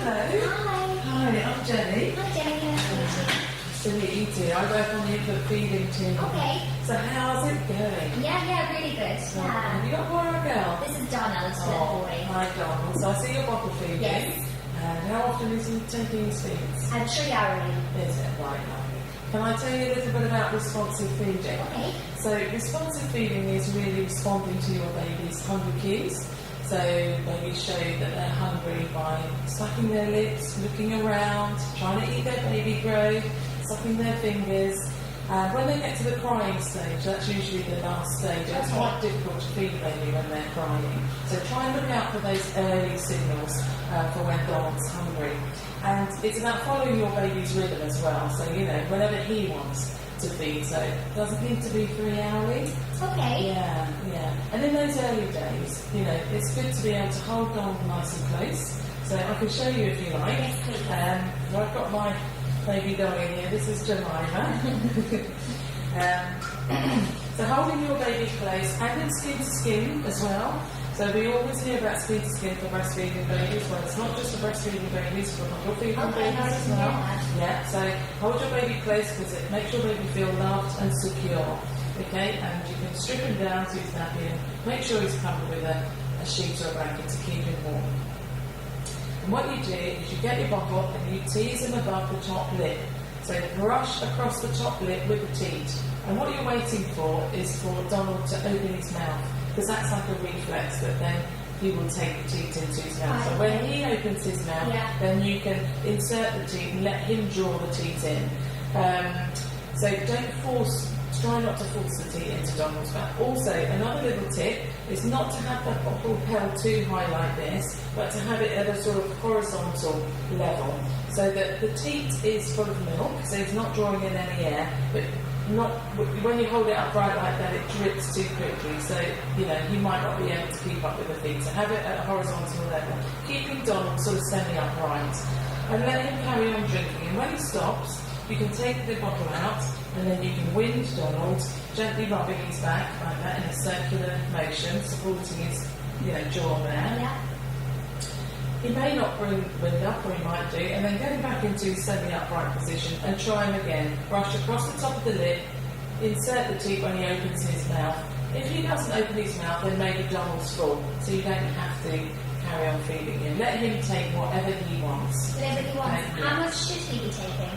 Hello. Hi. Hi, I'm Jenny. Hi, Jenny. Nice to meet you too. I work on the infant feeding team. Okay. So how's it going? Yeah, really good. So, Yeah. have you got a boy or a girl? This is Donald, the boy. Hi, Donald. So I see your bottle feeding. Yes. And how often is he taking his feeds? At 3 hourly. Is it? Right, lovely. Can I tell you a little bit about responsive feeding? Okay. So responsive feeding is really responding to your baby's hunger cues. So babies show that they're hungry by sucking their lips, looking around, trying to eat their baby growth, sucking their fingers. When they get to the crying stage, that's usually the last stage. It's quite difficult to feed a baby when they're crying. So try and look out for those early signals for when Donald's hungry. And it's about following your baby's rhythm as well. So, whenever he wants to feed. So it doesn't need to be 3 hourly. Okay. Yeah. And in those early days, it's good to be able to hold Donald nice and close. So I can show you if you like. Yes, please. Well, I've got my baby doll in here. This is Jemima. So holding your baby close and in skin to skin as well. So we always hear about skin to skin for breastfeeding babies. Well, it's not just for breastfeeding babies, for bottle feeding babies as well. Yeah, so hold your baby close because it makes your baby feel loved and secure. Okay, and you can strip him down so he's nappy and make sure he's covered with a sheet or a blanket to keep him warm. And what you do is you get your bottle and you tease him above the top lip. So brush across the top lip with the teat. And what you're waiting for is for Donald to open his mouth, because that's like a reflex that then he will take the teat into his mouth. So when he opens his mouth, then you can insert the teat and let him draw the teat in. So try not to force the teat into Donald's mouth. Also, another little tip is not to have the bottle held too high like this, but to have it at a sort of horizontal level, so that the teat is full of milk, so it's not drawing in any air, but when you hold it upright like that, it drips too quickly, so you might not be able to keep up with the feed. So have it at a horizontal level, keeping Donald sort of semi-upright, and let him carry on drinking. And when he stops, you can take the bottle out, and then you can wind Donald, gently rubbing his back like that in a circular motion, supporting his jaw there. Yeah. He may not bring wind up, or he might do, and then get him back into his semi-upright position and try him again. Brush across the top of the lip, insert the teat when he opens his mouth. If he doesn't open his mouth, then maybe Donald's full, so you don't have to carry on feeding him. Let him take whatever he wants. Whatever he wants. How much should he be taking?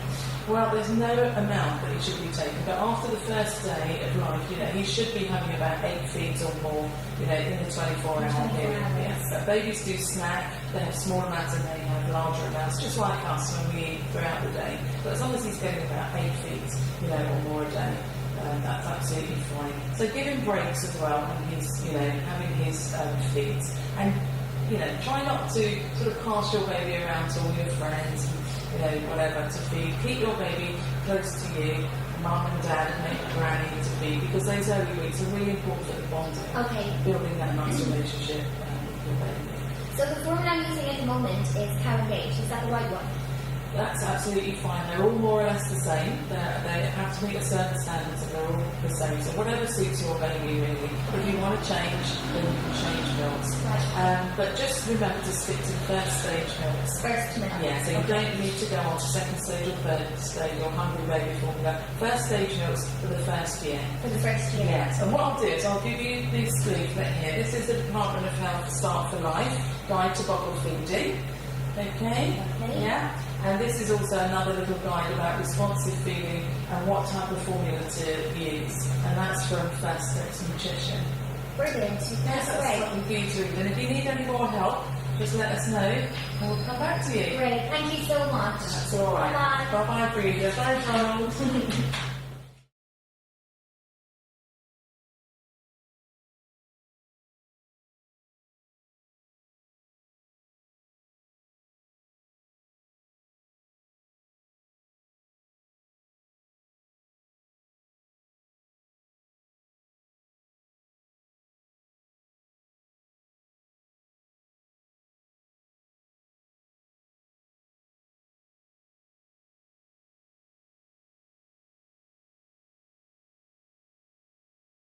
Well, there's no amount that he should be taking, but after the first day of life, he should be having about 8 feeds or more, in the 24-hour period. Yeah. But babies do snack, they have small amounts and they have larger amounts, just like us when we eat throughout the day. But as long as he's getting about 8 feeds, or more a day, that's absolutely fine. So give him breaks as well when he's, having his feeds. And, try not to sort of pass your baby around to all your friends, whatever, to feed. Keep your baby close to you, mum and dad, and maybe granny to feed, because those early weeks are really important for the bonding. Okay. Building that nice relationship with your baby. So the formula I'm using at the moment is Cow and Gage. Is that the right one? That's absolutely fine. They're all more or less the same. They have to meet a certain standards and they're all the same. So whatever suits your baby, really. If you want to change, then you can change milks. Right. But just remember to stick to first stage milks. First milk. Yeah, so you don't need to go on to second stage or third stage or hungry baby formula. First stage milks for the first year. For the first year. Yes, and what I'll do is I'll give you this leaflet here. This is the Department of Health Start for Life Guide to Bottle Feeding. Okay? Yeah. And this is also another little guide about responsive feeding and what type of formula to use. And that's from First Steps Nutrition. Brilliant. Yes, that's great. something for you to read. And if you need any more help, just let us know and we'll come back to you. Great. Thank you so much. That's all right. Bye. Bye-bye, Breeder. Bye, Donald.